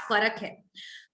फर्क है?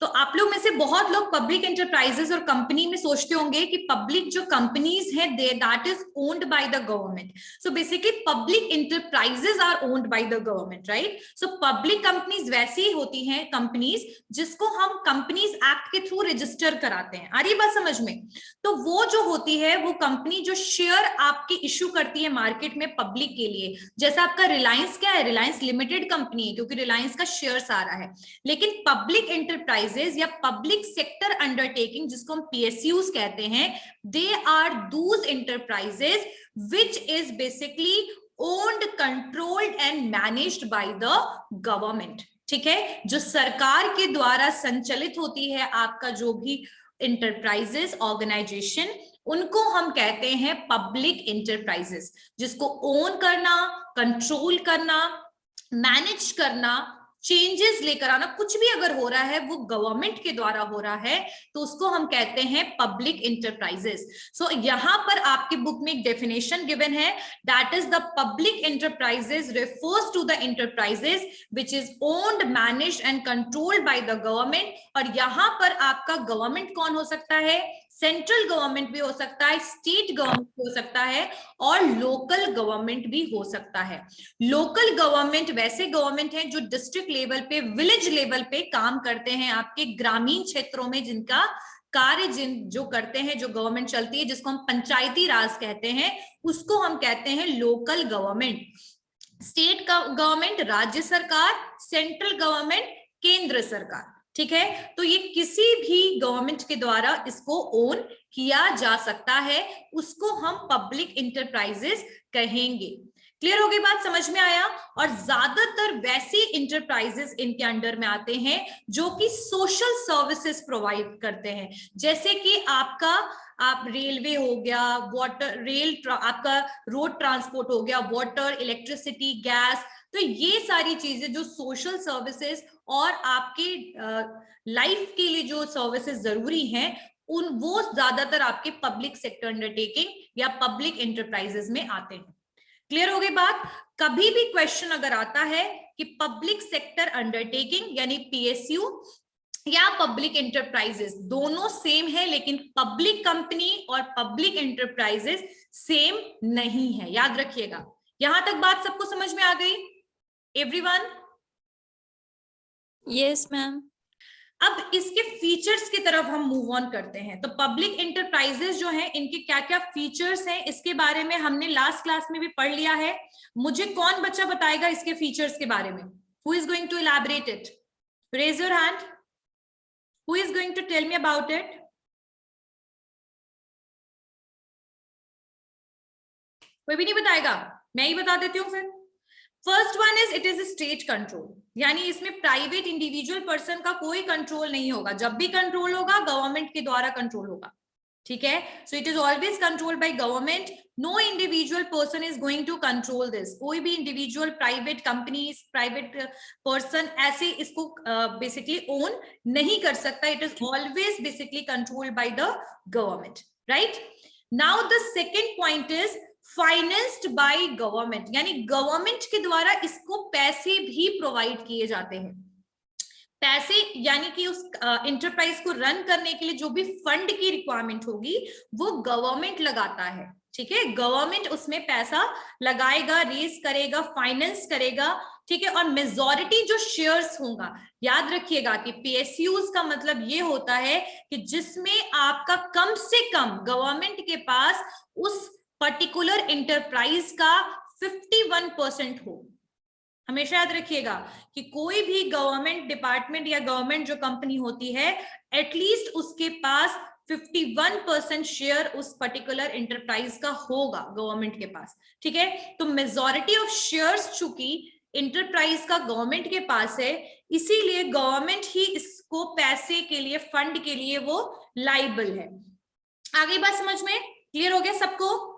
तो आप लोग में से बहुत लोग पब्लिक एंटरप्राइजेस और कंपनी में सोचते होंगे कि पब्लिक जो कंपनीज है that is owned by the government. So basically public enterprises are owned by the government, right? So public companies वैसी ही होती हैं कंपनीज जिसको हम कंपनीज एक्ट के थ्रू रजिस्टर कराते हैं. आ रही बात समझ में? तो वो जो होती है वो कंपनी जो शेयर आपकी इश्यू करती है मार्केट में पब्लिक के लिए, जैसा आपका रिलायंस क्या है, रिलायंस लिमिटेड कंपनी है क्योंकि रिलायंस का शेयर आ रहा है. लेकिन पब्लिक एंटरप्राइज या पब्लिक सेक्टर अंडरटेकिंग जिसको हम PSUs कहते हैं, they are those enterprises which is basically owned, controlled and managed by the government. ठीक है, जो सरकार के द्वारा संचालित होती है आपका जो भी इंटरप्राइजेस ऑर्गेनाइजेशन, उनको हम कहते हैं पब्लिक इंटरप्राइजेस. जिसको ओन करना, कंट्रोल करना, मैनेज करना, चेंजेस लेकर आना, कुछ भी अगर हो रहा है वो गवर्नमेंट के द्वारा हो रहा है तो उसको हम कहते हैं पब्लिक इंटरप्राइजेस. सो यहां पर आपकी बुक में एक डेफिनेशन गिवन है, that is the public enterprises refers to the enterprises which is owned, managed and controlled by the government. और यहां पर आपका गवर्नमेंट कौन हो सकता है? सेंट्रल गवर्नमेंट भी हो सकता है, स्टेट गवर्नमेंट भी हो सकता है और लोकल गवर्नमेंट भी हो सकता है. लोकल गवर्नमेंट वैसे गवर्नमेंट हैं जो डिस्ट्रिक्ट लेवल पे, विलेज लेवल पे काम करते हैं आपके ग्रामीण क्षेत्रों में, जिनका कार्य जो करते हैं, जो गवर्नमेंट चलती है जिसको हम पंचायती राज कहते हैं, उसको हम कहते हैं लोकल गवर्नमेंट. स्टेट गवर्नमेंट राज्य सरकार, सेंट्रल गवर्नमेंट केंद्र सरकार. ठीक है, तो ये किसी भी गवर्नमेंट के द्वारा इसको ओन किया जा सकता है, उसको हम पब्लिक इंटरप्राइजेस कहेंगे. क्लियर हो गई बात, समझ में आया? और ज्यादातर वैसी इंटरप्राइजेस इनके अंडर में आते हैं जो कि सोशल सर्विसेज प्रोवाइड करते हैं, जैसे कि आप रेलवे हो गया, वाटर आपका रोड ट्रांसपोर्ट हो गया, वाटर, इलेक्ट्रिसिटी, गैस. तो ये सारी चीजें जो सोशल सर्विसेज और आपके लाइफ के लिए जो सर्विसेज जरूरी हैं, वो ज्यादातर आपके पब्लिक सेक्टर अंडरटेकिंग या पब्लिक एंटरप्राइजेस में आते हैं. क्लियर हो गई बात? कभी भी क्वेश्चन अगर आता है कि पब्लिक सेक्टर अंडरटेकिंग यानी PSU या पब्लिक एंटरप्राइजेस दोनों सेम है, लेकिन पब्लिक कंपनी और पब्लिक एंटरप्राइजेस सेम नहीं है, याद रखिएगा. यहां तक बात सबको समझ में आ गई? एवरीवन? Yes ma'am. अब इसके फीचर्स की तरफ हम मूव ऑन करते हैं. तो पब्लिक एंटरप्राइजेस जो हैं, इनके क्या क्या फीचर्स हैं, इसके बारे में हमने लास्ट क्लास में भी पढ़ लिया है. मुझे कौन बच्चा बताएगा इसके फीचर्स के बारे में? Who is going to elaborate it? Raise your hand. Who is going to tell me about it? कोई भी नहीं बताएगा? मैं ही बता देती हूँ फिर. First one is it is state control, यानी इसमें प्राइवेट इंडिविजुअल पर्सन का कोई कंट्रोल नहीं होगा. जब भी कंट्रोल होगा गवर्नमेंट के द्वारा कंट्रोल होगा. ठीक है, so it is always controlled by government. No individual person is going to control this. कोई भी individual, private companies, private person ऐसे इसको बेसिकली ओन नहीं कर सकता. It is always basically controlled by the government, right? Now the second point is financed by government, यानी government के द्वारा इसको पैसे भी प्रोवाइड किए जाते हैं. पैसे यानी कि उस इंटरप्राइज को रन करने के लिए जो भी फंड की रिक्वायरमेंट होगी वो गवर्नमेंट लगाता है. ठीक है, गवर्नमेंट उसमें पैसा लगाएगा, रेज करेगा, फाइनेंस करेगा. ठीक है, और मेजॉरिटी जो शेयर्स होगा, याद रखिएगा कि PSUs का मतलब ये होता है कि जिसमें आपका कम से कम गवर्नमेंट के पास उस पर्टिकुलर इंटरप्राइज का 51% हो. हमेशा याद रखिएगा कि कोई भी गवर्नमेंट डिपार्टमेंट या गवर्नमेंट जो कंपनी होती है, एटलीस्ट उसके पास 51% शेयर उस पर्टिकुलर इंटरप्राइज का होगा गवर्नमेंट के पास. ठीक है, तो मेजॉरिटी ऑफ शेयर्स चूंकि इंटरप्राइज का गवर्नमेंट के पास है, इसीलिए गवर्नमेंट ही इसको पैसे के लिए, फंड के लिए वो लायबल है. आगे बात समझ में क्लियर हो गया सबको?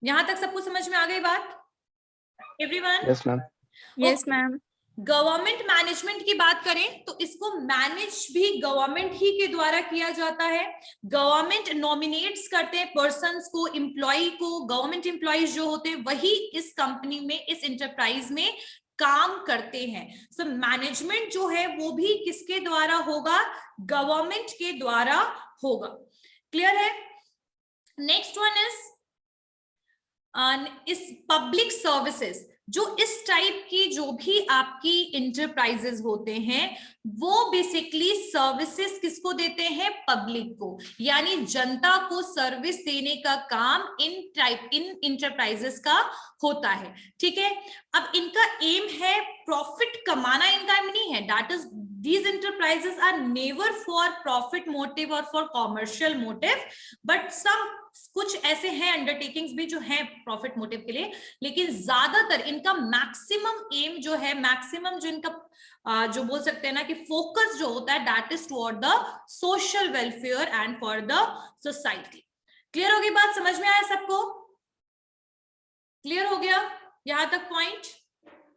यहां तक सबको समझ में आ गई बात? Everyone? Yes ma'am. Yes ma'am. Government management की बात करें तो इसको मैनेज भी गवर्नमेंट ही के द्वारा किया जाता है. गवर्नमेंट नॉमिनेट्स करते हैं पर्सन्स को, एम्प्लॉय को. गवर्नमेंट एम्प्लॉयज जो होते हैं वही इस कंपनी में, इस इंटरप्राइज में काम करते हैं। सो मैनेजमेंट जो है वो भी किसके द्वारा होगा? गवर्नमेंट के द्वारा होगा। क्लियर है? Next one is public services. जो इस टाइप की जो भी आपकी इंटरप्राइजेस होते हैं वो बेसिकली सर्विसेज किसको देते हैं? पब्लिक को, यानी जनता को सर्विस देने का काम इन इंटरप्राइजेस का होता है। ठीक है, अब इनका एम है प्रॉफिट कमाना, इनका एम नहीं है। That is these enterprises are never for profit motive or for commercial motive, but some कुछ ऐसे हैं अंडरटेकिंग्स भी जो हैं प्रॉफिट मोटिव के लिए, लेकिन ज्यादातर इनका मैक्सिमम एम जो है, मैक्सिमम जो इनका जो बोल सकते हैं ना कि फोकस जो होता है, that is toward the social welfare and for the society. Clear होगी बात? समझ में आया सबको? क्लियर हो गया यहां तक point?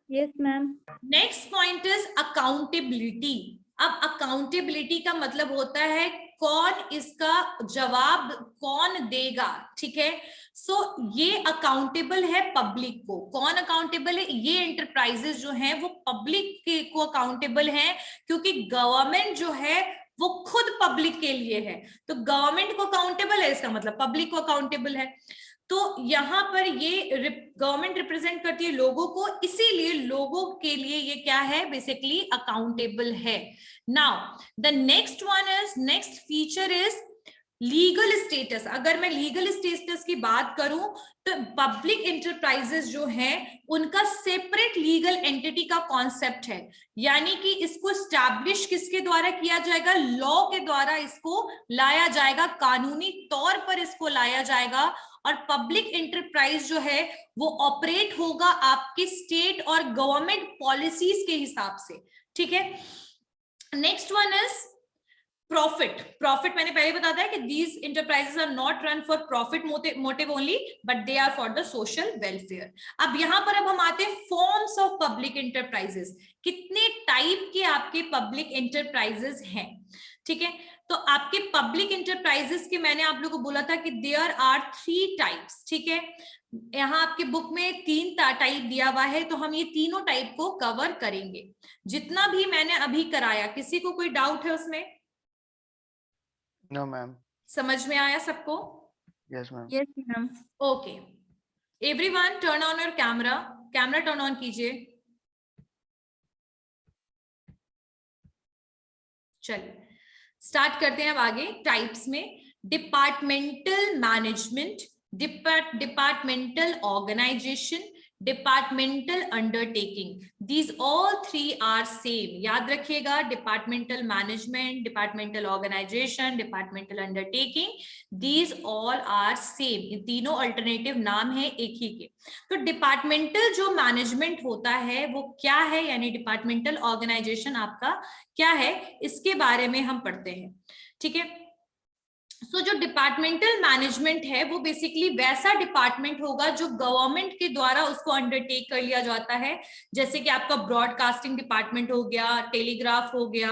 Yes ma'am. Next point is accountability. अब अकाउंटेबिलिटी का मतलब होता है कौन इसका जवाब कौन देगा। ठीक है, सो ये अकाउंटेबल है पब्लिक को। कौन अकाउंटेबल है? ये एंटरप्राइजेस जो हैं वो पब्लिक को अकाउंटेबल हैं, क्योंकि गवर्नमेंट जो है वो खुद पब्लिक के लिए है। तो गवर्नमेंट को अकाउंटेबल है, इसका मतलब पब्लिक को अकाउंटेबल है। तो यहां पर ये गवर्नमेंट रिप्रेजेंट करती है लोगों को, इसीलिए लोगों के लिए ये क्या है? बेसिकली अकाउंटेबल है। Now the next one is, next feature is legal status. अगर मैं लीगल स्टेटस की बात करूं तो पब्लिक एंटरप्राइजेस जो हैं उनका सेपरेट लीगल एंटिटी का कॉन्सेप्ट है, यानी कि इसको स्टैब्लिश किसके द्वारा किया जाएगा? लॉ के द्वारा इसको लाया जाएगा, कानूनी तौर पर इसको लाया जाएगा। और पब्लिक एंटरप्राइज जो है वो ऑपरेट होगा आपके स्टेट और गवर्नमेंट पॉलिसीज के हिसाब से। ठीक है, next one is profit. Profit मैंने पहले बताया था कि these enterprises are not run for profit motive only, but they are for the social welfare. अब यहां पर अब हम आते हैं फॉर्म्स ऑफ पब्लिक एंटरप्राइजेस। कितने टाइप के आपके पब्लिक एंटरप्राइजेस हैं? ठीक है, तो आपके पब्लिक एंटरप्राइजेस के मैंने आप लोगों को बोला था कि देयर आर 3 टाइप्स। ठीक है, यहाँ आपके बुक में 3 टाइप दिया हुआ है, तो हम ये तीनों टाइप को कवर करेंगे जितना भी मैंने अभी कराया। किसी को कोई डाउट है उसमें? No ma'am. समझ में आया सबको? Yes ma'am. Yes ma'am. Okay, everyone turn on your camera. Camera turn on कीजिए। चलिए स्टार्ट करते हैं अब आगे टाइप्स में। Departmental management, departmental organisation, departmental undertaking, these all 3 are same. याद रखिएगा, departmental management, departmental organisation, departmental undertaking, these all are same. ये तीनों अल्टरनेटिव नाम है एक ही के। तो डिपार्टमेंटल जो मैनेजमेंट होता है वो क्या है, यानी डिपार्टमेंटल ऑर्गेनाइजेशन आपका क्या है, इसके बारे में हम पढ़ते हैं। ठीक है, सो जो डिपार्टमेंटल मैनेजमेंट है वो बेसिकली वैसा डिपार्टमेंट होगा जो गवर्नमेंट के द्वारा उसको अंडरटेक कर लिया जाता है। जैसे कि आपका ब्रॉडकास्टिंग डिपार्टमेंट हो गया, टेलीग्राफ हो गया,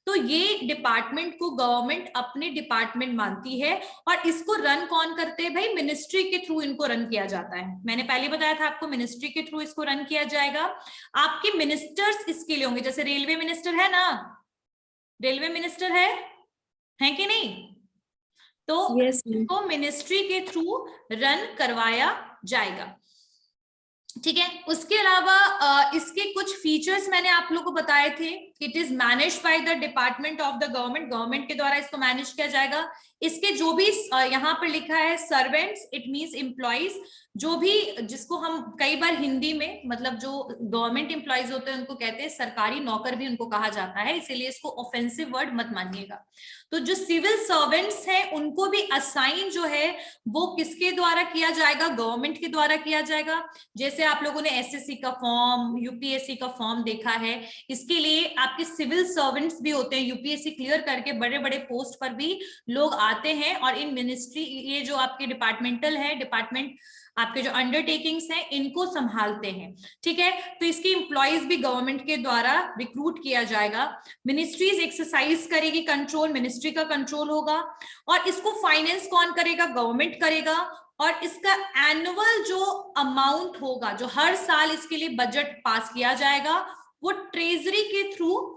तो ये डिपार्टमेंट को गवर्नमेंट अपने डिपार्टमेंट मानती है। और इसको रन कौन करते हैं भाई? मिनिस्ट्री के थ्रू इनको रन किया जाता है। मैंने पहले बताया था आपको, मिनिस्ट्री के थ्रू इसको रन किया जाएगा। आपके मिनिस्टर्स इसके लिए होंगे, जैसे रेलवे मिनिस्टर है ना, रेलवे मिनिस्टर है कि नहीं? तो इसको मिनिस्ट्री के थ्रू रन करवाया जाएगा। ठीक है, उसके अलावा इसके कुछ फीचर्स मैंने आप लोगों को बताए थे। It is managed by the department of the government, government के द्वारा इसको मैनेज किया जाएगा। इसके जो भी यहाँ पर लिखा है सर्वेंट्स, इट मींस एम्प्लॉइज, जो भी जिसको हम कई बार हिंदी में मतलब जो गवर्नमेंट एम्प्लॉइज होते हैं उनको कहते हैं सरकारी नौकर भी उनको कहा जाता है, इसीलिए इसको ऑफेंसिव वर्ड मत मानिएगा। तो जो सिविल सर्वेंट्स हैं उनको भी असाइन जो है वो किसके द्वारा किया जाएगा? गवर्नमेंट के द्वारा किया जाएगा। जैसे आप लोगों ने एसएससी का फॉर्म, यूपीएससी का फॉर्म देखा है, इसके लिए आपके सिविल सर्वेंट्स भी होते हैं। यूपीएससी क्लियर करके बड़े बड़े पोस्ट पर भी लोग आते हैं और इन मिनिस्ट्री, ये जो आपके डिपार्टमेंटल है, डिपार्टमेंट आपके जो अंडरटेकिंग्स हैं इनको संभालते हैं। ठीक है, तो इसकी एम्प्लॉइज भी गवर्नमेंट के द्वारा रिक्रूट किया जाएगा। मिनिस्ट्रीज एक्सरसाइज करेगी कंट्रोल, मिनिस्ट्री का कंट्रोल होगा। और इसको फाइनेंस कौन करेगा? गवर्नमेंट करेगा। और इसका एनुअल जो अमाउंट होगा, जो हर साल इसके लिए बजट पास किया जाएगा, वो ट्रेजरी के थ्रू,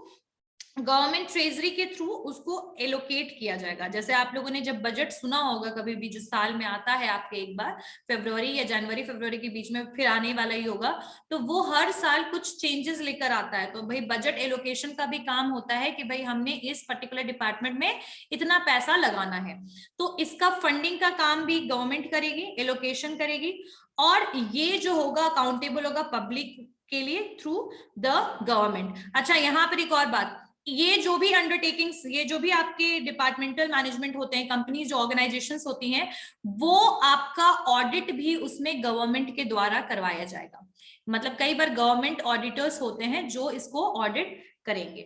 गवर्नमेंट ट्रेजरी के थ्रू उसको एलोकेट किया जाएगा। जैसे आप लोगों ने जब बजट सुना होगा कभी भी, जो साल में आता है आपके एक बार, फरवरी या जनवरी फरवरी के बीच में फिर आने वाला ही होगा, तो वो हर साल कुछ चेंजेस लेकर आता है। तो भाई बजट एलोकेशन का भी काम होता है कि भाई हमने इस पर्टिकुलर डिपार्टमेंट में इतना पैसा लगाना है, तो इसका फंडिंग का काम भी गवर्नमेंट करेगी, एलोकेशन करेगी, और ये जो होगा अकाउंटेबल होगा पब्लिक के लिए थ्रू द गवर्नमेंट। अच्छा, यहाँ पर एक और बात, ये जो भी अंडरटेकिंग्स, ये जो भी आपके डिपार्टमेंटल मैनेजमेंट होते हैं, कंपनीज जो ऑर्गेनाइजेशंस होती हैं, वो आपका ऑडिट भी उसमें गवर्नमेंट के द्वारा करवाया जाएगा। मतलब कई बार गवर्नमेंट ऑडिटर्स होते हैं जो इसको ऑडिट करेंगे।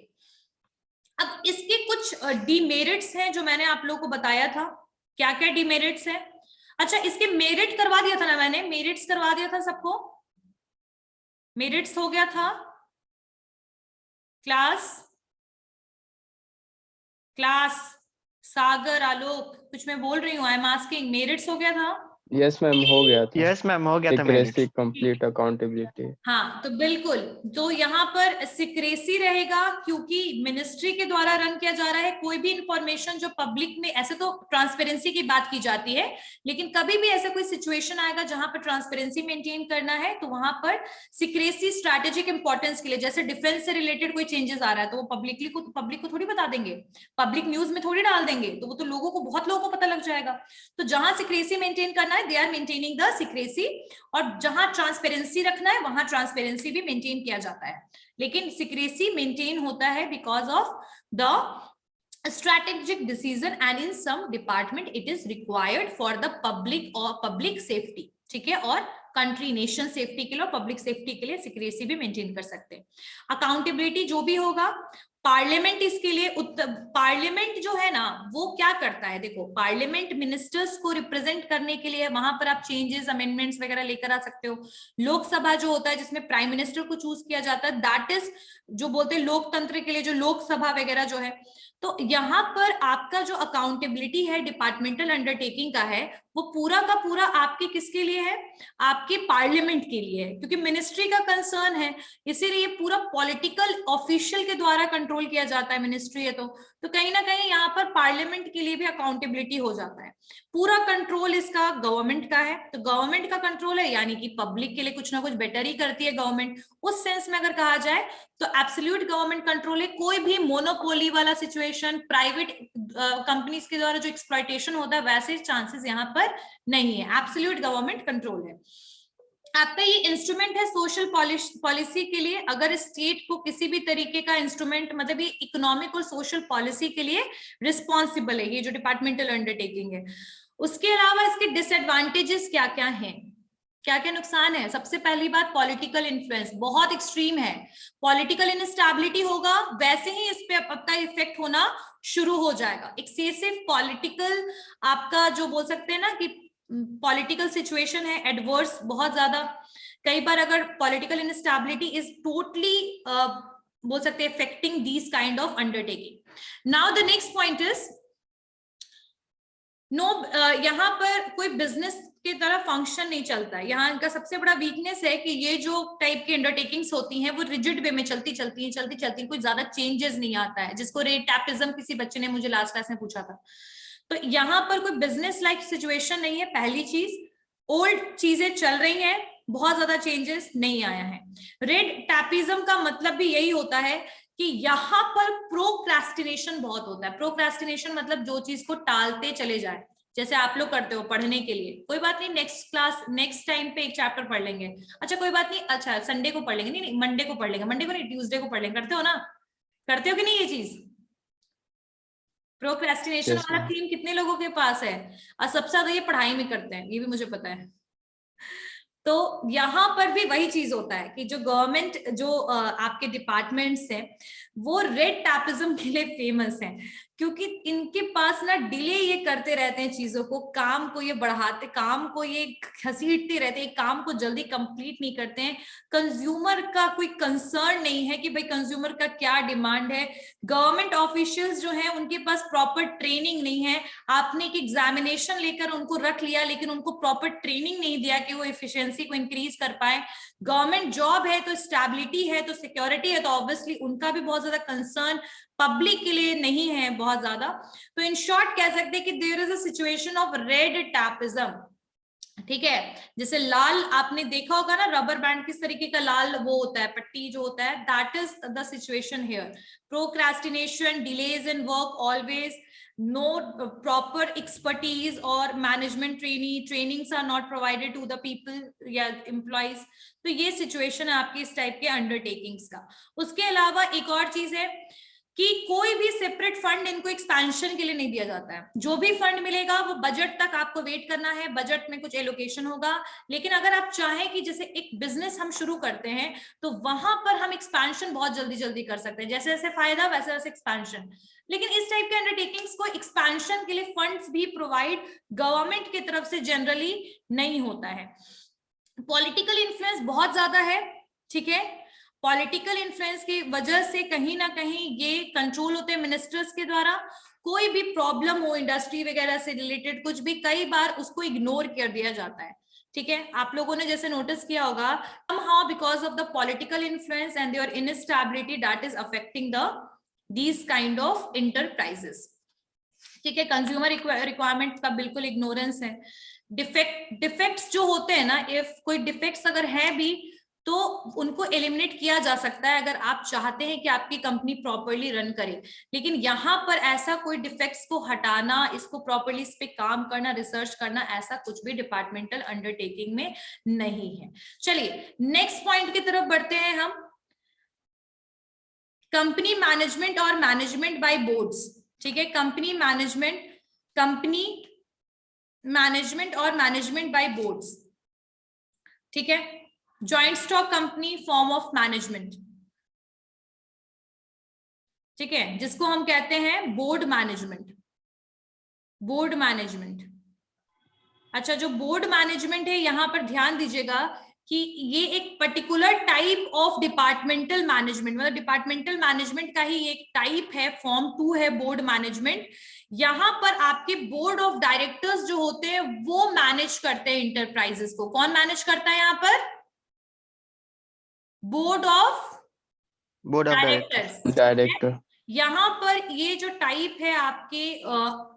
अब इसके कुछ डीमेरिट्स हैं जो मैंने आप लोगों को बताया था। क्या क्या डीमेरिट्स है? अच्छा, इसके मेरिट करवा दिया था ना मैंने, मेरिट्स करवा दिया था सबको, मेरिट्स हो गया था क्लास सागर, आलोक, कुछ मैं बोल रही हूँ, आई एम आस्किंग, मेरिट्स हो गया था? यस मैम, हो गया था। यस मैम, हो गया था। Secrecy, complete accountability. हाँ, तो बिल्कुल, तो यहाँ पर सिक्रेसी रहेगा क्योंकि मिनिस्ट्री के द्वारा रन किया जा रहा है। कोई भी इंफॉर्मेशन जो पब्लिक में, ऐसे तो ट्रांसपेरेंसी की बात की जाती है, लेकिन कभी भी ऐसा कोई सिचुएशन आएगा जहां पर ट्रांसपेरेंसी मेंटेन करना है, तो वहां पर सिक्रेसी स्ट्रैटेजिक इंपॉर्टेंस के लिए, जैसे डिफेंस से रिलेटेड कोई चेंजेस आ रहा है तो वो पब्लिक को थोड़ी बता देंगे, पब्लिक न्यूज में थोड़ी डाल देंगे, तो वो तो लोगों को, बहुत लोगों को पता लग जाएगा। तो जहां सिक्रेसी मेंटेन करना है, they are maintaining the secrecy, और जहां ट्रांसपेरेंसी रखना है वहां ट्रांसपेरेंसी भी मेंटेन किया जाता है। लेकिन सिक्रेसी मेंटेन होता है because of the strategic decision and in some department it is required for the public or public safety, ठीक है, और कंट्री नेशन सेफ्टी के लिए और पब्लिक सेफ्टी के लिए सिक्रेसी भी मेंटेन कर सकते हैं। अकाउंटेबिलिटी जो भी होगा, पार्लियामेंट इसके लिए, पार्लियामेंट जो है ना वो क्या करता है, देखो पार्लियामेंट मिनिस्टर्स को रिप्रेजेंट करने के लिए, वहां पर आप चेंजेस अमेंडमेंट्स वगैरह लेकर आ सकते हो। लोकसभा जो होता है जिसमें प्राइम मिनिस्टर को चूज किया जाता है, दैट इज जो बोलते हैं लोकतंत्र के लिए जो लोकसभा वगैरह जो है। तो यहाँ पर आपका जो अकाउंटेबिलिटी है डिपार्टमेंटल अंडरटेकिंग का है, वो पूरा का पूरा आपके किसके लिए है, आपके पार्लियामेंट के लिए है, क्योंकि मिनिस्ट्री का कंसर्न है, इसीलिए पूरा पॉलिटिकल ऑफिशियल के द्वारा कंट्रोल किया जाता है, मिनिस्ट्री है तो कहीं ना कहीं यहाँ पर पार्लियामेंट के लिए भी अकाउंटेबिलिटी हो जाता है। पूरा कंट्रोल इसका गवर्नमेंट का है, तो गवर्नमेंट का कंट्रोल है, यानी कि पब्लिक के लिए कुछ ना कुछ बेटर ही करती है गवर्नमेंट। उस सेंस में अगर कहा जाए तो एब्सोल्यूट गवर्नमेंट कंट्रोल है। कोई भी मोनोपोली वाला सिचुएशन, प्राइवेट कंपनीज के द्वारा जो एक्सप्लॉयटेशन होता है, वैसे चांसेस यहाँ पर नहीं है, एब्सोल्यूट गवर्नमेंट कंट्रोल है। आपका ये इंस्ट्रूमेंट है सोशल पॉलिसी के लिए। अगर स्टेट को किसी भी तरीके का इंस्ट्रूमेंट, मतलब ये इकोनॉमिक और सोशल पॉलिसी के लिए रिस्पॉन्सिबल है, ये जो डिपार्टमेंटल अंडरटेकिंग है। उसके अलावा इसके डिसएडवांटेजेस क्या क्या हैं, क्या क्या नुकसान है? सबसे पहली बात, पॉलिटिकल इन्फ्लुएंस बहुत एक्सट्रीम है। पॉलिटिकल इनस्टेबिलिटी होगा, वैसे ही इस पे आपका इफेक्ट होना शुरू हो जाएगा। एक्सेसिव पॉलिटिकल, आपका जो बोल सकते हैं ना कि पॉलिटिकल सिचुएशन है एडवर्स, बहुत ज्यादा। कई बार अगर पॉलिटिकल इनस्टेबिलिटी इज टोटली बोल सकते हैं affecting these kind of undertaking. Now the next point is no, यहाँ पर कोई बिजनेस की तरह फंक्शन नहीं चलता है। यहाँ इनका सबसे बड़ा वीकनेस है कि ये जो टाइप की अंडरटेकिंग्स होती हैं वो रिजिड वे में चलती हैं, कोई ज्यादा चेंजेस नहीं आता है, जिसको रेटैपिज्म किसी बच्चे ने मुझे लास्ट क्लास में पूछा था। तो यहाँ पर कोई बिजनेस लाइक सिचुएशन नहीं है, पहली चीज। ओल्ड चीजें चल रही हैं, बहुत ज्यादा चेंजेस नहीं आया है। रेड टैपिज्म का मतलब भी यही होता है कि यहाँ पर प्रोक्रेस्टिनेशन बहुत होता है। प्रोक्रेस्टिनेशन मतलब जो चीज को टालते चले जाए, जैसे आप लोग करते हो पढ़ने के लिए, कोई बात नहीं नेक्स्ट क्लास नेक्स्ट टाइम पे एक चैप्टर पढ़ लेंगे, अच्छा कोई बात नहीं, अच्छा संडे को पढ़ लेंगे, नहीं मंडे को पढ़ लेंगे, मंडे को नहीं ट्यूसडे को पढ़ लेंगे, करते हो ना, करते हो कि नहीं ये चीज? प्रोक्रेस्टिनेशन वाला थीम कितने लोगों के पास है? और सबसे ज्यादा ये पढ़ाई में करते हैं, ये भी मुझे पता है। तो यहाँ पर भी वही चीज होता है कि जो गवर्नमेंट जो आपके डिपार्टमेंट्स हैं वो रेड टैपिज्म के लिए फेमस हैं, क्योंकि इनके पास ना डिले ये करते रहते हैं चीजों को, काम को ये बढ़ाते, काम को ये घसीटते रहते हैं, काम को जल्दी कंप्लीट नहीं करते हैं। कंज्यूमर का कोई कंसर्न नहीं है कि भाई कंज्यूमर का क्या डिमांड है। गवर्नमेंट ऑफिशियल्स जो हैं उनके पास प्रॉपर ट्रेनिंग नहीं है। आपने एक एग्जामिनेशन लेकर उनको रख लिया लेकिन उनको प्रॉपर ट्रेनिंग नहीं दिया कि वो एफिशिएंसी को इंक्रीज कर पाए। गवर्नमेंट जॉब है तो स्टेबिलिटी है तो सिक्योरिटी है, तो ऑब्वियसली उनका भी बहुत ज्यादा कंसर्न पब्लिक के लिए नहीं है बहुत ज्यादा। तो इन शॉर्ट कह सकते हैं कि there is a situation of red tapism, ठीक है। जैसे लाल आपने देखा होगा ना, रबर बैंड किस तरीके का लाल वो होता है, पट्टी जो होता है, that is the situation here. Procrastination, delays in work always, no proper expertise or management trainings are not provided to the people या employees। तो ये सिचुएशन है आपकी इस टाइप के अंडरटेकिंग्स का। उसके अलावा एक और चीज है कि कोई भी सेपरेट फंड इनको एक्सपेंशन के लिए नहीं दिया जाता है। जो भी फंड मिलेगा वो बजट तक आपको वेट करना है, बजट में कुछ एलोकेशन होगा। लेकिन अगर आप चाहें कि जैसे एक बिजनेस हम शुरू करते हैं तो वहां पर हम एक्सपेंशन बहुत जल्दी जल्दी कर सकते हैं, जैसे जैसे फायदा वैसे वैसे एक्सपेंशन। लेकिन इस टाइप के अंडरटेकिंग्स को एक्सपेंशन के लिए फंड्स भी प्रोवाइड गवर्नमेंट की तरफ से जनरली नहीं होता है। पॉलिटिकल इन्फ्लुएंस बहुत ज्यादा है, ठीक है। पॉलिटिकल इन्फ्लुएंस की वजह से कहीं ना कहीं ये कंट्रोल होते हैं मिनिस्टर्स के द्वारा। कोई भी प्रॉब्लम हो इंडस्ट्री वगैरह से रिलेटेड कुछ भी, कई बार उसको इग्नोर कर दिया जाता है, ठीक है। आप लोगों ने जैसे नोटिस किया होगा, somehow because of the political influence and their instability that is affecting these kind of enterprises, ठीक है। कंज्यूमर रिक्वायरमेंट का बिल्कुल इग्नोरेंस है। डिफेक्ट्स जो होते हैं ना, इफ कोई डिफेक्ट्स अगर है भी तो उनको एलिमिनेट किया जा सकता है अगर आप चाहते हैं कि आपकी कंपनी प्रॉपर्ली रन करे। लेकिन यहाँ पर ऐसा कोई डिफेक्ट्स को हटाना, इसको प्रॉपर्ली इस पे काम करना, रिसर्च करना, ऐसा कुछ भी डिपार्टमेंटल अंडरटेकिंग में नहीं है। चलिए नेक्स्ट पॉइंट की तरफ बढ़ते हैं हम। कंपनी मैनेजमेंट और मैनेजमेंट बाय बोर्ड्स, ठीक है। कंपनी मैनेजमेंट और मैनेजमेंट बाय बोर्ड्स, ठीक है। Joint stock company form of management, ठीक है, जिसको हम कहते हैं बोर्ड मैनेजमेंट। बोर्ड मैनेजमेंट, अच्छा, जो बोर्ड मैनेजमेंट है यहां पर ध्यान दीजिएगा कि ये एक particular type of departmental management, मतलब डिपार्टमेंटल मैनेजमेंट का ही एक टाइप है, फॉर्म 2 है बोर्ड मैनेजमेंट। यहां पर आपके बोर्ड ऑफ डायरेक्टर्स जो होते हैं वो मैनेज करते हैं इंटरप्राइजेस को। कौन मैनेज करता है यहाँ पर? Board of directors. यहाँ पर ये जो टाइप है आपके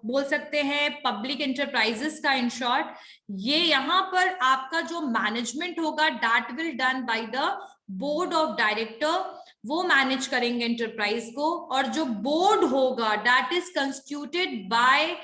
बोल सकते हैं पब्लिक एंटरप्राइजेस का, इन शॉर्ट, ये यहाँ पर आपका जो मैनेजमेंट होगा that will done by the board of director, वो मैनेज करेंगे एंटरप्राइज को। और जो बोर्ड होगा that is constituted by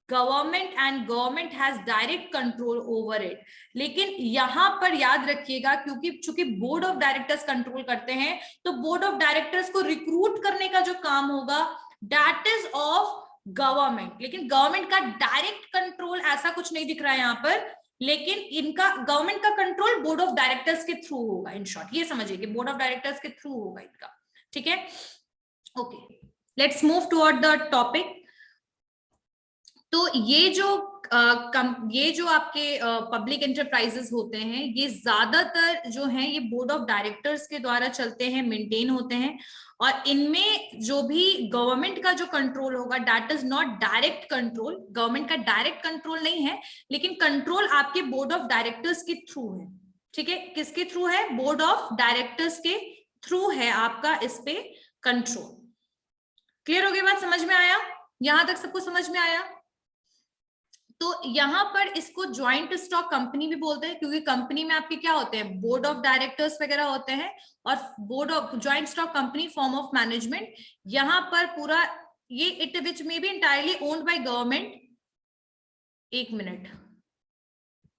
government and government has direct control over it. लेकिन यहां पर याद रखिएगा, क्योंकि चूंकि बोर्ड ऑफ डायरेक्टर्स कंट्रोल करते हैं तो बोर्ड ऑफ डायरेक्टर्स को रिक्रूट करने का जो काम होगा दैट इज ऑफ गवर्नमेंट। लेकिन गवर्नमेंट का डायरेक्ट कंट्रोल ऐसा कुछ नहीं दिख रहा है यहाँ पर, लेकिन इनका गवर्नमेंट का कंट्रोल बोर्ड ऑफ डायरेक्टर्स के थ्रू होगा। इन शॉर्ट ये समझिए कि बोर्ड ऑफ डायरेक्टर्स के थ्रू होगा इनका, ठीक है। Okay, let's move toward the topic. तो ये जो आपके पब्लिक एंटरप्राइजेस होते हैं, ये ज्यादातर जो हैं ये बोर्ड ऑफ डायरेक्टर्स के द्वारा चलते हैं, मेंटेन होते हैं। और इनमें जो भी गवर्नमेंट का जो कंट्रोल होगा that is not direct control, government का डायरेक्ट कंट्रोल नहीं है, लेकिन कंट्रोल आपके बोर्ड ऑफ डायरेक्टर्स के थ्रू है, ठीक है। किसके थ्रू है? बोर्ड ऑफ डायरेक्टर्स के थ्रू है आपका इस पे कंट्रोल। क्लियर हो गई बात? समझ में आया? यहां तक सबको समझ में आया? तो यहाँ पर इसको ज्वाइंट स्टॉक कंपनी भी बोलते हैं, क्योंकि कंपनी में आपके क्या होते हैं, बोर्ड ऑफ डायरेक्टर्स वगैरह होते हैं, और board of joint stock company form of management. यहाँ पर पूरा ये it which may be entirely owned by government. एक मिनट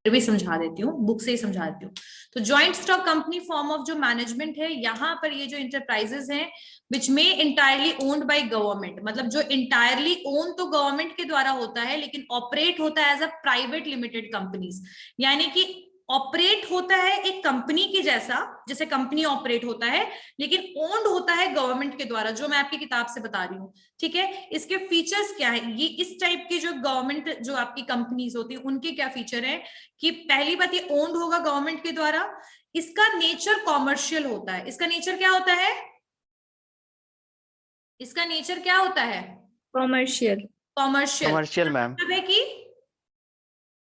फिर भी समझा देती हूँ, बुक से ही समझा देती हूँ। तो joint stock company form of जो मैनेजमेंट है, यहाँ पर ये जो इंटरप्राइजेस हैं विच मे इंटायरली ओन्ड बाय गवर्नमेंट, मतलब जो इंटायरली ओन तो गवर्नमेंट के द्वारा होता है लेकिन ऑपरेट होता है as a private limited companies, यानी कि ऑपरेट होता है एक कंपनी की जैसा, जैसे कंपनी ऑपरेट होता है, लेकिन ओन्ड होता है गवर्नमेंट के द्वारा, जो मैं आपकी किताब से बता रही हूँ। ठीक है, इसके फीचर्स क्या है, ये इस टाइप की जो गवर्नमेंट जो आपकी कंपनीज होती है उनके क्या फीचर है कि पहली बात ये ओन्ड होगा गवर्नमेंट के द्वारा, इसका नेचर कॉमर्शियल होता है। इसका नेचर क्या होता है, इसका नेचर क्या होता है, कॉमर्शियल। Commercial ma'am. मतलब है कि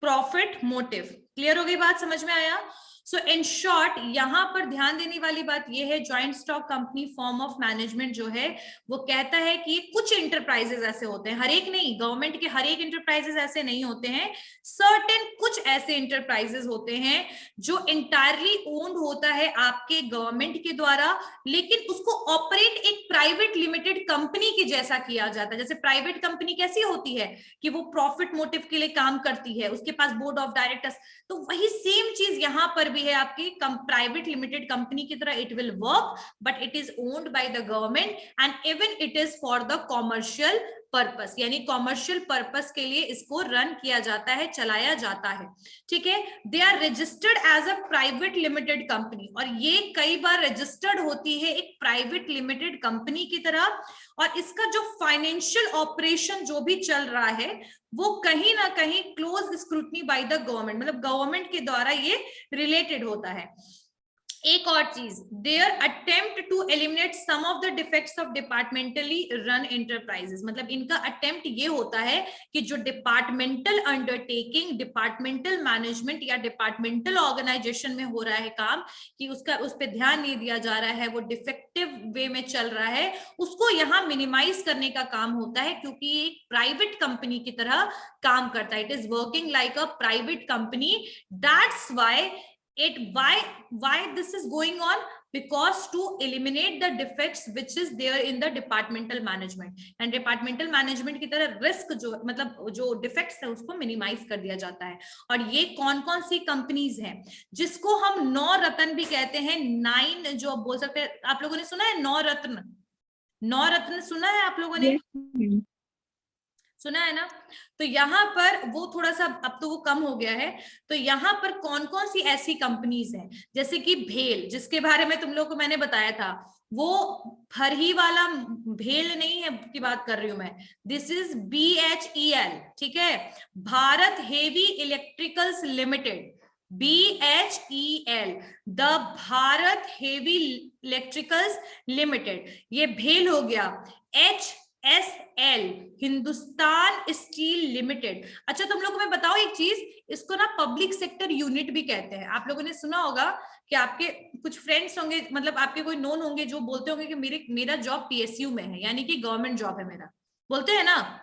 प्रॉफिट मोटिव। क्लियर हो गई बात, समझ में आया? सो इन शॉर्ट यहां पर ध्यान देने वाली बात यह है, joint stock company form of management जो है वो कहता है कि कुछ इंटरप्राइजेस ऐसे होते हैं, हर एक नहीं, गवर्नमेंट के हर एक इंटरप्राइजेस ऐसे नहीं होते हैं, सर्टेन कुछ ऐसे इंटरप्राइजेस होते हैं जो इंटायरली ओन्ड होता है आपके गवर्नमेंट के द्वारा, लेकिन उसको ऑपरेट एक प्राइवेट लिमिटेड कंपनी की जैसा किया जाता है। जैसे प्राइवेट कंपनी कैसी होती है कि वो प्रॉफिट मोटिव के लिए काम करती है, उसके पास बोर्ड ऑफ डायरेक्टर्स, तो वही सेम चीज यहां पर भी है आपकी प्राइवेट लिमिटेड कंपनी की तरह, it will work but it is owned by the government and even it is for the commercial purpose, यानी कॉमर्शियल पर्पस के लिए इसको रन किया जाता है, चलाया जाता है। ठीक है, they are registered as a private limited company, और ये कई बार रजिस्टर्ड होती है एक प्राइवेट लिमिटेड कंपनी की तरह, और इसका जो फाइनेंशियल ऑपरेशन जो भी चल रहा है वो कहीं ना कहीं close scrutiny by the government, मतलब गवर्नमेंट के द्वारा ये रिलेटेड होता है। एक और चीज, there attempt to eliminate some of the defects of departmentally run enterprises, मतलब इनका अटेम्प्ट ये होता है कि जो डिपार्टमेंटल अंडरटेकिंग, डिपार्टमेंटल मैनेजमेंट या डिपार्टमेंटल ऑर्गेनाइजेशन में हो रहा है काम, कि उसका उस पर ध्यान नहीं दिया जा रहा है, वो डिफेक्टिव वे में चल रहा है, उसको यहाँ मिनिमाइज करने का काम होता है, क्योंकि ये एक प्राइवेट कंपनी की तरह काम करता है, it is working like a private company. That's why why this is going on, because to eliminate the defects which is there in the departmental management, and departmental management की तरह risk जो मतलब जो डिफेक्ट्स है उसको minimise कर दिया जाता है। और ये कौन कौन सी कंपनीज हैं जिसको हम 9 रत्न भी कहते हैं, 9 जो बोल सकते हैं, आप लोगों ने सुना है 9 रत्न, 9 रत्न सुना है आप लोगों ने? सुना है ना? तो यहाँ पर वो थोड़ा सा, अब तो वो कम हो गया है, तो यहाँ पर कौन कौन सी ऐसी कंपनीज हैं, जैसे कि भेल, जिसके बारे में तुम लोग को मैंने बताया था, वो फरही वाला भेल नहीं है की बात कर रही हूं मैं, दिस इज BHEL, ठीक है, Bharat heavy electricals limited, BHEL, the Bharat heavy electricals limited, ये भेल हो गया। HSL, Hindustan steel limited. अच्छा तुम लोग को मैं बताओ एक चीज, इसको ना पब्लिक सेक्टर यूनिट भी कहते हैं। आप लोगों ने सुना होगा कि आपके कुछ फ्रेंड्स होंगे, मतलब आपके कोई नोन होंगे जो बोलते होंगे कि मेरा जॉब PSU में है, यानी कि गवर्नमेंट जॉब है मेरा, बोलते हैं ना,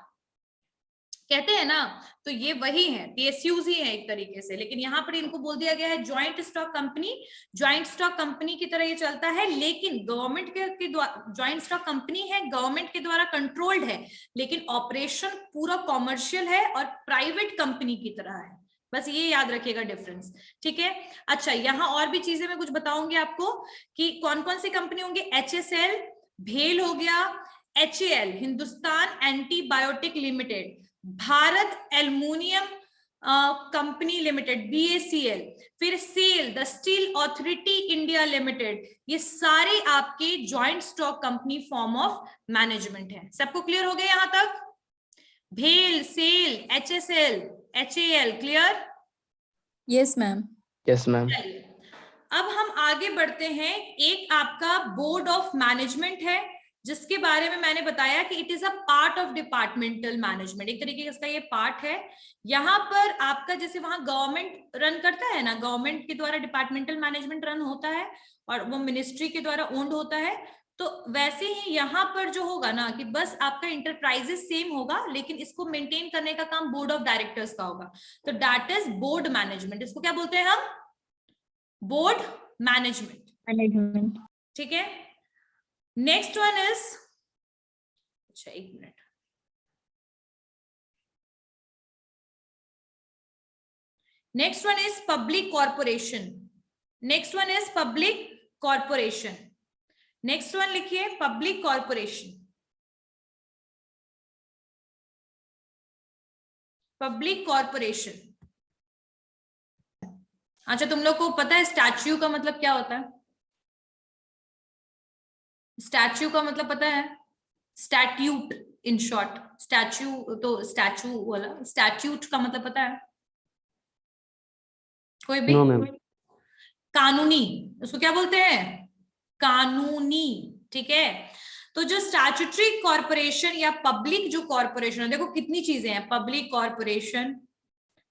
कहते हैं ना, तो ये वही है, PSUs ही है एक तरीके से, लेकिन यहाँ पर इनको बोल दिया गया है joint stock company. Joint stock company की तरह ये चलता है, लेकिन गवर्नमेंट के द्वारा ज्वाइंट स्टॉक कंपनी है, गवर्नमेंट के द्वारा कंट्रोल्ड है, लेकिन ऑपरेशन पूरा कॉमर्शियल है और प्राइवेट कंपनी की तरह है। बस ये याद रखिएगा डिफरेंस, ठीक है। अच्छा, यहाँ और भी चीजें मैं कुछ बताऊंगी आपको कि कौन कौन सी कंपनी होंगे। HSL, भेल हो गया, HAL, Hindustan antibiotic limited, Bharat aluminium company limited, BACL, फिर SAIL, the steel authority India limited, ये सारे आपके joint stock company form of management है। सबको क्लियर हो गया यहाँ तक? भेल, SAIL, HSL, HAL, clear? Yes ma'am. Yes ma'am. अब हम आगे बढ़ते हैं। एक आपका बोर्ड ऑफ मैनेजमेंट है, जिसके बारे में मैंने बताया कि it is a part of departmental management, एक तरीके का इसका ये पार्ट है। यहाँ पर आपका जैसे वहां गवर्नमेंट रन करता है ना, गवर्नमेंट के द्वारा डिपार्टमेंटल मैनेजमेंट रन होता है और वो मिनिस्ट्री के द्वारा ओन्ड होता है, तो वैसे ही यहाँ पर जो होगा ना कि बस आपका इंटरप्राइजेस सेम होगा, लेकिन इसको मेंटेन करने का काम बोर्ड ऑफ डायरेक्टर्स का होगा, तो दैट इज बोर्ड मैनेजमेंट। इसको क्या बोलते हैं हम? बोर्ड मैनेजमेंट, ठीक है। नेक्स्ट वन इज, अच्छा एक minute, next one is public corporation. Next one is public corporation. Next one लिखिए, पब्लिक कॉर्पोरेशन। पब्लिक कॉर्पोरेशन, अच्छा, तुम लोग को पता है स्टैच्यू का मतलब क्या होता है? स्टैच्यू का मतलब पता है? Statute in short. स्टैच्यू तो स्टैच्यू वाला, स्टैट्यूट का मतलब पता है कोई भी? No ma'am. कानूनी, उसको क्या बोलते हैं? कानूनी। ठीक है, तो जो स्टैट्यूटरी कॉर्पोरेशन या पब्लिक जो कॉर्पोरेशन, देखो कितनी चीजें हैं, public corporation,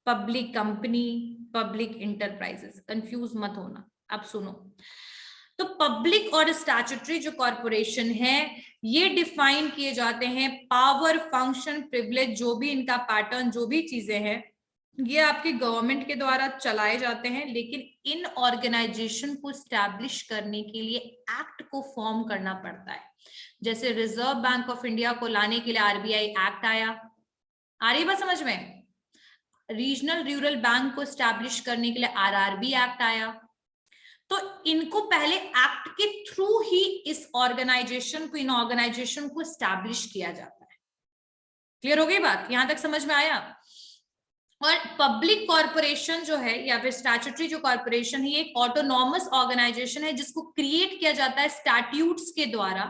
public company, public enterprises, confuse मत होना। अब सुनो, तो पब्लिक और स्टैट्यूटरी जो कॉर्पोरेशन है ये डिफाइन किए जाते हैं, पावर, फंक्शन, प्रिविलेज, जो भी इनका पैटर्न, जो भी चीजें हैं, ये आपके गवर्नमेंट के द्वारा चलाए जाते हैं। लेकिन इन ऑर्गेनाइजेशन को स्टैब्लिश करने के लिए एक्ट को फॉर्म करना पड़ता है। जैसे रिजर्व बैंक ऑफ इंडिया को लाने के लिए आरबीआई एक्ट आया, आ रही बात समझ में? रीजनल रूरल बैंक को स्टैब्लिश करने के लिए आरआरबी एक्ट आया। तो इनको पहले एक्ट के थ्रू ही इस ऑर्गेनाइजेशन को, इन ऑर्गेनाइजेशन को स्टैब्लिश किया जाता है। क्लियर हो गई बात? यहां तक समझ में आया? और पब्लिक कॉर्पोरेशन जो है या फिर स्टैट्यूटरी जो कॉर्पोरेशन है, ये एक ऑटोनॉमस ऑर्गेनाइजेशन है जिसको क्रिएट किया जाता है स्टैट्यूट्स के द्वारा,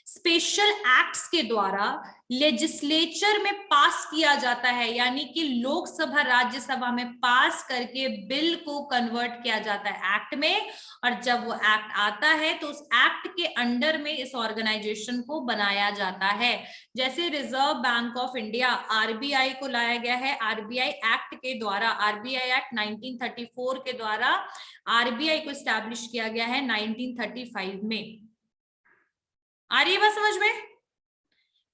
स्पेशल एक्ट्स के द्वारा, लेजिस्लेचर में पास किया जाता है, यानी कि लोकसभा राज्यसभा में पास करके बिल को कन्वर्ट किया जाता है एक्ट में। और जब वो एक्ट आता है तो उस एक्ट के अंडर में इस ऑर्गेनाइजेशन को बनाया जाता है। जैसे reserve bank of India, RBI को लाया गया है आरबीआई एक्ट के द्वारा, आरबीआई एक्ट 1934 के द्वारा आरबीआई को स्टैब्लिश किया गया है 1935 में। आ रही है बात समझ में?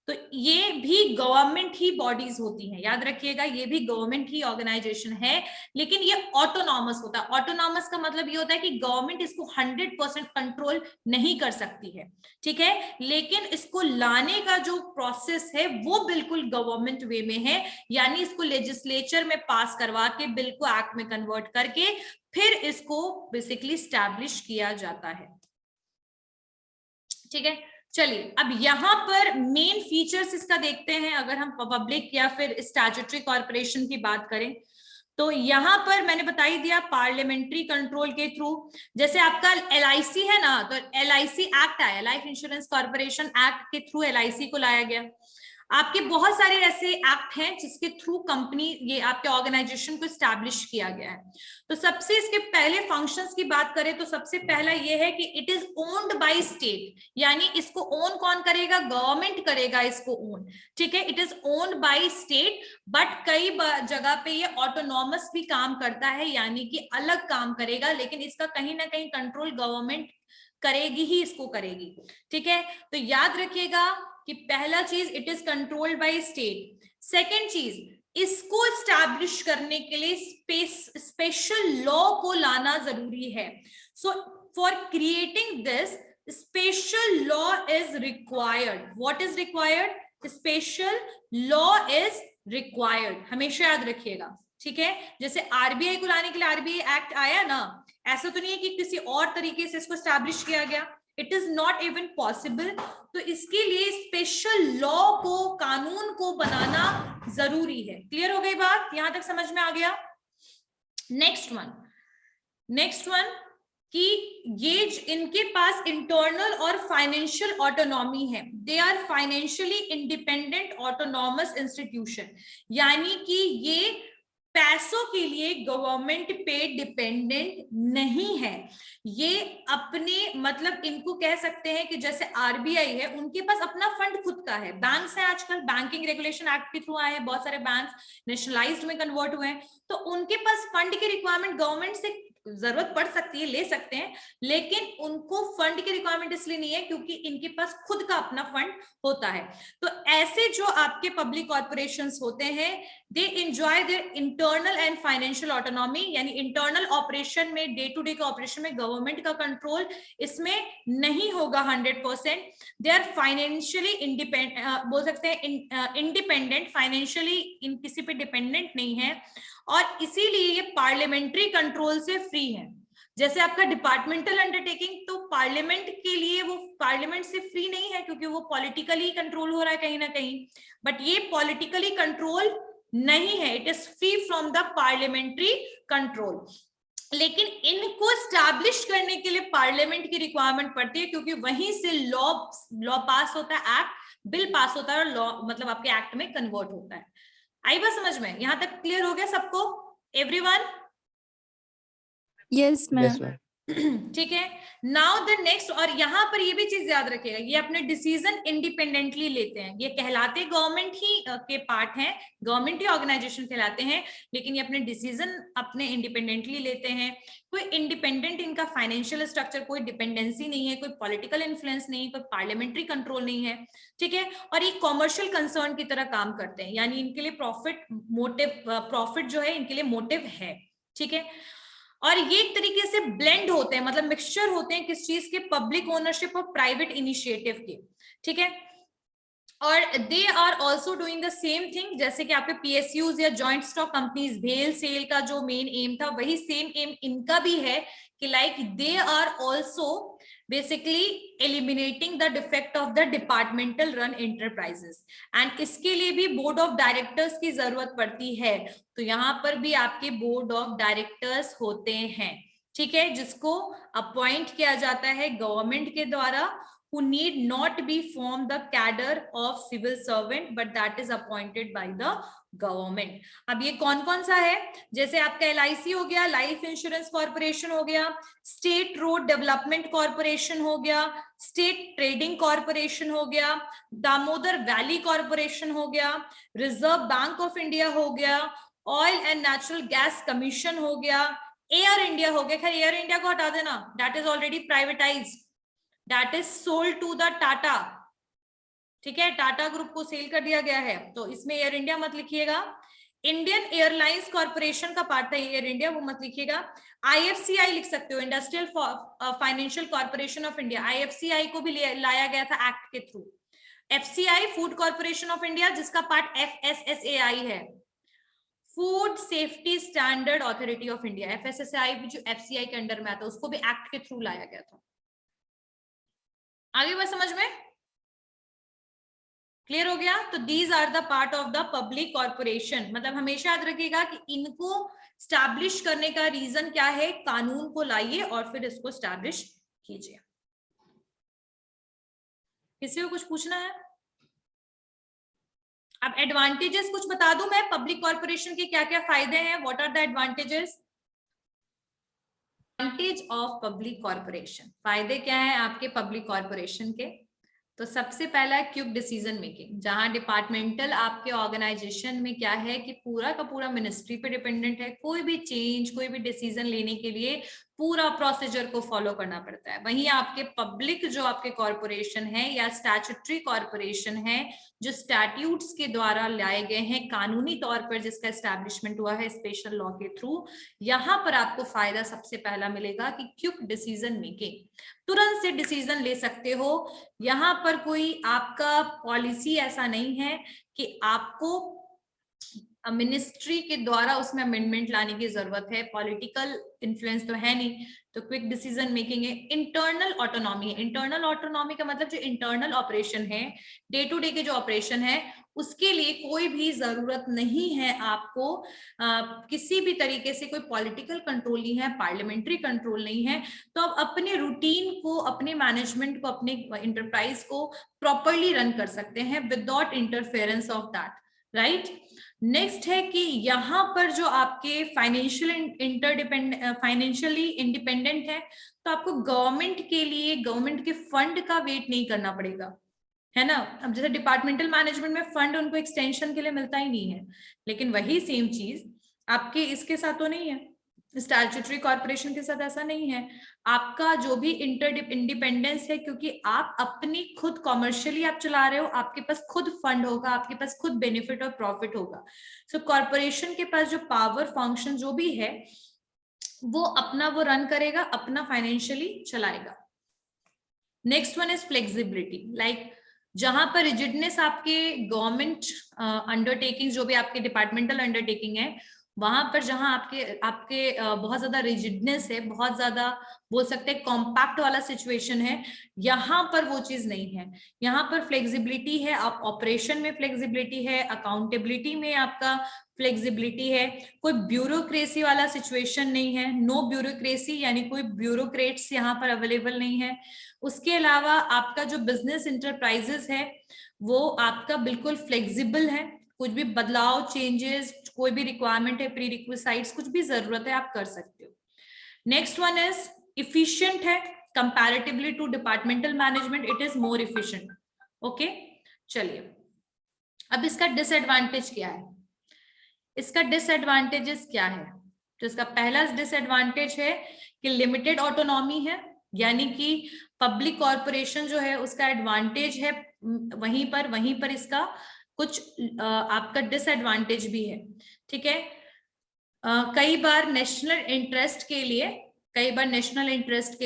तो ये भी गवर्नमेंट ही बॉडीज होती हैं, याद रखिएगा, ये भी गवर्नमेंट ही ऑर्गेनाइजेशन है, लेकिन ये ऑटोनॉमस होता है। ऑटोनॉमस का मतलब ये होता है कि गवर्नमेंट इसको 100% कंट्रोल नहीं कर सकती है, ठीक है, लेकिन इसको लाने का जो प्रोसेस है वो बिल्कुल गवर्नमेंट वे में है, यानी इसको लेजिस्लेचर में पास करवा के बिल को एक्ट में कन्वर्ट करके फिर इसको बेसिकली स्टैब्लिश किया जाता है। ठीक है, चलिए अब यहां पर मेन फीचर्स इसका देखते हैं। अगर हम पब्लिक या फिर स्टैट्यूटरी कॉर्पोरेशन की बात करें तो यहां पर मैंने बता ही दिया, पार्लियामेंट्री कंट्रोल के थ्रू। जैसे आपका एलआईसी है ना, तो एलआईसी एक्ट आया, लाइफ इंश्योरेंस कॉर्पोरेशन एक्ट के थ्रू एलआईसी को लाया गया। आपके बहुत सारे ऐसे एक्ट हैं जिसके थ्रू कंपनी, ये आपके ऑर्गेनाइजेशन को स्टैब्लिश किया गया है। तो सबसे इसके पहले फंक्शंस की बात करें तो सबसे पहला ये है कि it is owned by state, यानी इसको ओन कौन करेगा? गवर्नमेंट करेगा इसको ओन, ठीक है। It is owned by state, but कई जगह पे ये ऑटोनॉमस भी काम करता है, यानी कि अलग काम करेगा, लेकिन इसका कहीं ना कहीं कंट्रोल गवर्नमेंट करेगी ही, इसको करेगी, ठीक है। तो याद रखिएगा कि पहला चीज it is controlled by state. Second चीज, इसको स्टैब्लिश करने के लिए स्पेशल लॉ को लाना जरूरी है। So for creating this special law is required. What is required? Special law is required, हमेशा याद रखिएगा, ठीक है। जैसे आरबीआई को लाने के लिए आरबीआई एक्ट आया ना, ऐसा तो नहीं है कि किसी और तरीके से इसको स्टैब्लिश किया गया, it is not even possible. तो इसके लिए स्पेशल लॉ को, कानून को बनाना जरूरी है। क्लियर हो गई बात? यहां तक समझ में आ गया? नेक्स्ट वन कि ये इनके पास इंटरनल और फाइनेंशियल ऑटोनॉमी है। They are financially independent autonomous institution, यानी कि ये पैसों के लिए गवर्नमेंट पे डिपेंडेंट नहीं है। ये अपने, मतलब इनको कह सकते हैं कि जैसे आरबीआई है, उनके पास अपना फंड खुद का है। बैंक्स हैं, आजकल बैंकिंग रेगुलेशन एक्ट के थ्रू आए हैं, बहुत सारे बैंक्स नेशनलाइज्ड में कन्वर्ट हुए हैं, तो उनके पास फंड की रिक्वायरमेंट गवर्नमेंट से जरूरत पड़ सकती है, ले सकते हैं, लेकिन उनको फंड की रिक्वायरमेंट इसलिए नहीं है क्योंकि इनके पास खुद का अपना फंड होता है। तो ऐसे जो आपके पब्लिक कॉर्पोरेशंस होते हैं, they enjoy their internal and financial autonomy, यानी इंटरनल ऑपरेशन में, डे टू डे के ऑपरेशन में गवर्नमेंट का कंट्रोल इसमें नहीं होगा 100%। दे आर फाइनेंशियली इंडिपेंडेंट, बोल सकते हैं इंडिपेंडेंट, फाइनेंशियली इन किसी पे डिपेंडेंट नहीं है, और इसीलिए ये पार्लियामेंट्री कंट्रोल से फ्री है। जैसे आपका डिपार्टमेंटल अंडरटेकिंग, तो पार्लियामेंट के लिए वो पार्लियामेंट से फ्री नहीं है क्योंकि वो पॉलिटिकली कंट्रोल हो रहा है कहीं ना कहीं, बट ये पॉलिटिकली कंट्रोल नहीं है, it is free from the parliamentary control. लेकिन इनको स्टैब्लिश करने के लिए पार्लियामेंट की रिक्वायरमेंट पड़ती है, क्योंकि वहीं से लॉ पास होता है, एक्ट बिल पास होता है और लॉ मतलब आपके एक्ट में कन्वर्ट होता है। आई बात समझ में? यहां तक क्लियर हो गया सबको, everyone? Yes, ma'am. Yes, ma'am. ठीक है, नाउ द नेक्स्ट, और यहाँ पर ये भी चीज याद रखिएगा, ये अपने डिसीजन इंडिपेंडेंटली लेते हैं, ये कहलाते गवर्नमेंट ही के पार्ट हैं, गवर्नमेंट ही ऑर्गेनाइजेशन कहलाते हैं, लेकिन ये अपने डिसीजन अपने इंडिपेंडेंटली लेते हैं। कोई इंडिपेंडेंट इनका फाइनेंशियल स्ट्रक्चर, कोई डिपेंडेंसी नहीं है, कोई पॉलिटिकल इन्फ्लुएंस नहीं, कोई पार्लियामेंट्री कंट्रोल नहीं है, ठीक है। और ये कॉमर्शियल कंसर्न की तरह काम करते हैं, यानी इनके लिए प्रॉफिट जो है इनके लिए मोटिव है, ठीक है। और ये एक तरीके से ब्लेंड होते हैं, मतलब मिक्सचर होते हैं किस चीज के, पब्लिक ओनरशिप और प्राइवेट इनिशिएटिव के, ठीक है। और they are also doing the same thing, जैसे कि आपके पीएसयूज या जॉइंट स्टॉक कंपनीज, भेल सेल का जो मेन एम था वही सेम एम इनका भी है, कि like they are also basically eliminating the defect of the departmental run enterprises, and इसके लिए भी बोर्ड ऑफ डायरेक्टर्स की जरूरत पड़ती है। तो यहाँ पर भी आपके बोर्ड ऑफ डायरेक्टर्स होते हैं, ठीक है, जिसको अपॉइंट किया जाता है गवर्नमेंट के द्वारा, who need not be from the cadre of civil servant but that is appointed by the government. अब ये कौन कौन सा है, जैसे आपका LIC हो गया, लाइफ इंश्योरेंस कॉर्पोरेशन हो गया, स्टेट रोड डेवलपमेंट कॉर्पोरेशन हो गया, स्टेट ट्रेडिंग कॉर्पोरेशन हो गया, दामोदर वैली कॉर्पोरेशन हो गया, रिजर्व बैंक ऑफ इंडिया हो गया, oil and natural gas commission हो गया, एयर इंडिया हो गया। खैर एयर इंडिया को हटा देना, that is already privatised, that is sold to the Tata, ठीक है, टाटा ग्रुप को सेल कर दिया गया है, तो इसमें एयर इंडिया मत लिखिएगा। इंडियन एयरलाइंस कॉर्पोरेशन का पार्ट था एयर इंडिया, वो मत लिखिएगा। IFCI लिख सकते हो, industrial financial corporation of India, IFCI को भी लाया गया था एक्ट के through. FCI food corporation of India, जिसका पार्ट FSSAI है, food safety standard authority of India, FSSAI भी जो FCI के अंडर में आता है, उसको भी एक्ट के थ्रू लाया गया था। आगे बात समझ में क्लियर हो गया? तो these are the part of the public corporation, मतलब हमेशा याद रखिएगा कि इनको स्टैब्लिश करने का रीजन क्या है, कानून को लाइए और फिर इसको स्टैब्लिश कीजिए। किसी को कुछ पूछना है? अब एडवांटेजेस कुछ बता दूं मैं, पब्लिक कॉर्पोरेशन के क्या क्या फायदे हैं, what are the advantages? Advantage of public corporation, फायदे क्या है आपके पब्लिक कॉर्पोरेशन के? तो सबसे पहला क्विक डिसीजन मेकिंग, जहां डिपार्टमेंटल आपके ऑर्गेनाइजेशन में क्या है कि पूरा का पूरा मिनिस्ट्री पे डिपेंडेंट है, कोई भी चेंज, कोई भी डिसीजन लेने के लिए पूरा प्रोसीजर को फॉलो करना पड़ता है। वहीं आपके पब्लिक जो आपके कॉर्पोरेशन है या स्टैट्यूटरी कॉर्पोरेशन है, जो स्टैट्यूट्स के द्वारा लाए गए हैं कानूनी तौर पर, जिसका एस्टैब्लिशमेंट हुआ है स्पेशल लॉ के थ्रू, यहाँ पर आपको फायदा सबसे पहला मिलेगा कि क्विक डिसीजन मेकिंग, तुरंत से डिसीजन ले सकते हो। यहाँ पर कोई आपका पॉलिसी ऐसा नहीं है कि आपको मिनिस्ट्री के द्वारा उसमें अमेंडमेंट लाने की जरूरत है, पॉलिटिकल इन्फ्लुएंस तो है नहीं, तो क्विक डिसीजन मेकिंग है। इंटरनल ऑटोनॉमी है, इंटरनल ऑटोनॉमी का मतलब जो इंटरनल ऑपरेशन है, डे टू डे के जो ऑपरेशन है, उसके लिए कोई भी जरूरत नहीं है आपको किसी भी तरीके से, कोई पॉलिटिकल कंट्रोल नहीं है, पार्लियामेंट्री कंट्रोल नहीं है, तो आप अपने रूटीन को, अपने मैनेजमेंट को, अपने इंटरप्राइज को प्रॉपरली रन कर सकते हैं without interference of that, right. Next है कि यहाँ पर जो आपके फाइनेंशियली इंडिपेंडेंट है, तो आपको गवर्नमेंट के लिए, गवर्नमेंट के फंड का वेट नहीं करना पड़ेगा, है ना। अब जैसे डिपार्टमेंटल मैनेजमेंट में फंड उनको एक्सटेंशन के लिए मिलता ही नहीं है, लेकिन वही सेम चीज आपके इसके साथ तो नहीं है, स्टैट्यूटरी कॉर्पोरेशन के साथ ऐसा नहीं है। आपका जो भी इंडिपेंडेंस है, क्योंकि आप अपनी खुद कॉमर्शियली आप चला रहे हो, आपके पास खुद फंड होगा, आपके पास खुद बेनिफिट और प्रॉफिट होगा। सो कॉर्पोरेशन के पास जो पावर फंक्शन जो भी है वो अपना वो रन करेगा, अपना फाइनेंशियली चलाएगा। Next one is flexibility, like जहां पर रिजिडनेस आपके गवर्नमेंट अंडरटेकिंग, जो भी आपके डिपार्टमेंटल अंडरटेकिंग है, वहां पर जहां आपके आपके बहुत ज्यादा रिजिडनेस है, बहुत ज्यादा बोल सकते हैं कॉम्पैक्ट वाला सिचुएशन है, यहाँ पर वो चीज नहीं है। यहाँ पर फ्लेक्सिबिलिटी है, आप ऑपरेशन में फ्लेक्सिबिलिटी है, अकाउंटेबिलिटी में आपका फ्लेक्सिबिलिटी है, कोई ब्यूरोक्रेसी वाला सिचुएशन नहीं है, नो ब्यूरोक्रेसी यानी कोई ब्यूरोक्रेट्स यहाँ पर अवेलेबल नहीं है। उसके अलावा आपका जो बिजनेस इंटरप्राइजेस है वो आपका बिल्कुल फ्लेक्सिबल है, कुछ भी बदलाव, चेंजेस, कोई भी रिक्वायरमेंट है, प्री रिक्विजिट्स, कुछ भी जरूरत है आप कर सकते हो। नेक्स्ट वन इज इफिशिएंट है, comparatively to departmental management it is more efficient. Okay, चलिए अब इसका डिसएडवांटेज क्या है, इसका डिसएडवांटेजेस क्या है? तो इसका पहला डिसएडवांटेज है कि लिमिटेड ऑटोनॉमी है, यानी कि पब्लिक कॉर्पोरेशन जो है उसका एडवांटेज है वहीं पर इसका कुछ आपका डिसएडवांटेज भी है। ठीक है, कई बार नेशनल इंटरेस्ट के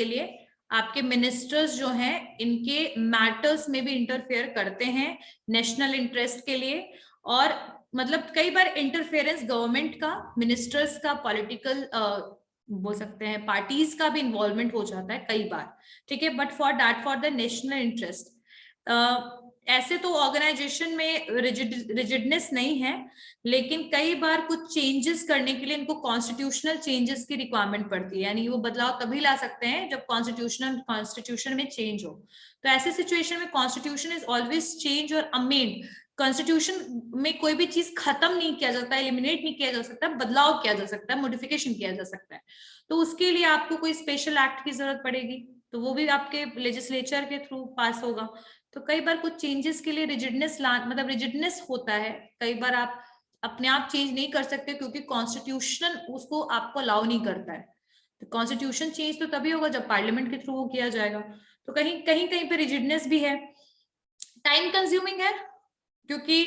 लिए आपके मिनिस्टर्स जो हैं इनके मैटर्स में भी इंटरफेयर करते हैं नेशनल इंटरेस्ट के लिए, और मतलब कई बार इंटरफेरेंस गवर्नमेंट का, मिनिस्टर्स का, पॉलिटिकल बोल सकते हैं पार्टीज का भी इन्वॉल्वमेंट हो जाता है कई बार। ठीक है, but for the national interest ऐसे तो ऑर्गेनाइजेशन में रिजिडनेस नहीं है, लेकिन कई बार कुछ चेंजेस करने के लिए इनको कॉन्स्टिट्यूशनल चेंजेस की रिक्वायरमेंट पड़ती है, यानी वो बदलाव तभी ला सकते हैं जब कॉन्स्टिट्यूशन में चेंज हो। तो ऐसे सिचुएशन में कॉन्स्टिट्यूशन इज ऑलवेज चेंज और अमेंड। कॉन्स्टिट्यूशन में कोई भी चीज खत्म नहीं किया जाता, एलिमिनेट नहीं किया जा सकता, बदलाव किया जा सकता है, मॉडिफिकेशन किया जा सकता है। तो उसके लिए आपको कोई स्पेशल एक्ट की जरूरत पड़ेगी, तो वो भी आपके लेजिस्लेचर के थ्रू पास होगा। तो कई बार कुछ चेंजेस के लिए रिजिडनेस होता है, कई बार आप अपने आप चेंज नहीं कर सकते क्योंकि कॉन्स्टिट्यूशन उसको आपको अलाउ नहीं करता है। तो कॉन्स्टिट्यूशन चेंज तो तभी होगा जब पार्लियामेंट के थ्रू वो किया जाएगा। तो कहीं पे रिजिडनेस भी है। टाइम कंज्यूमिंग है, क्योंकि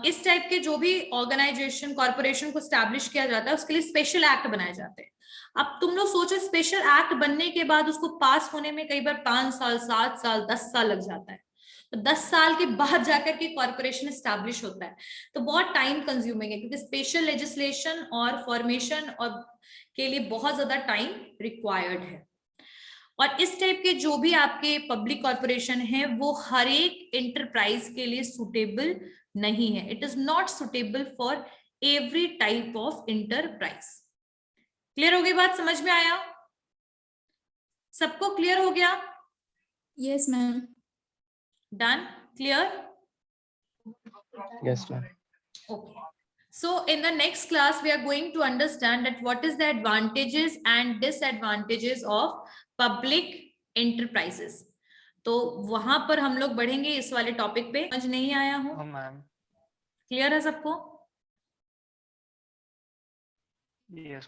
इस टाइप के जो भी ऑर्गेनाइजेशन, कॉर्पोरेशन को स्टैब्लिश किया जाता है उसके लिए स्पेशल एक्ट बनाए जाते हैं। अब तुम लोग सोचो, स्पेशल एक्ट बनने के बाद उसको पास होने में कई बार 5 साल, 7 साल, 10 साल लग जाता है। तो 10 साल के बाद जाकर के कॉर्पोरेशन स्टैब्लिश होता है, तो बहुत टाइम कंज्यूमिंग है, क्योंकि स्पेशल लेजिस्लेशन और फॉर्मेशन और के लिए बहुत ज्यादा टाइम रिक्वायर्ड है। और इस टाइप के जो भी आपके पब्लिक कॉर्पोरेशन है वो हर एक एंटरप्राइज के लिए सुटेबल नहीं है। It is not suitable for every type of enterprise. Clear हो गई बात? समझ में आया? सबको क्लियर हो गया? Yes, ma'am. Done? Clear? Yes, ma'am. Okay. So in the next class, we are going to understand that what is the advantages and disadvantages of public enterprises. तो वहां पर हम लोग बढ़ेंगे इस वाले टॉपिक पे। समझ नहीं आया हूँ? मैम, क्लियर है सबको? यस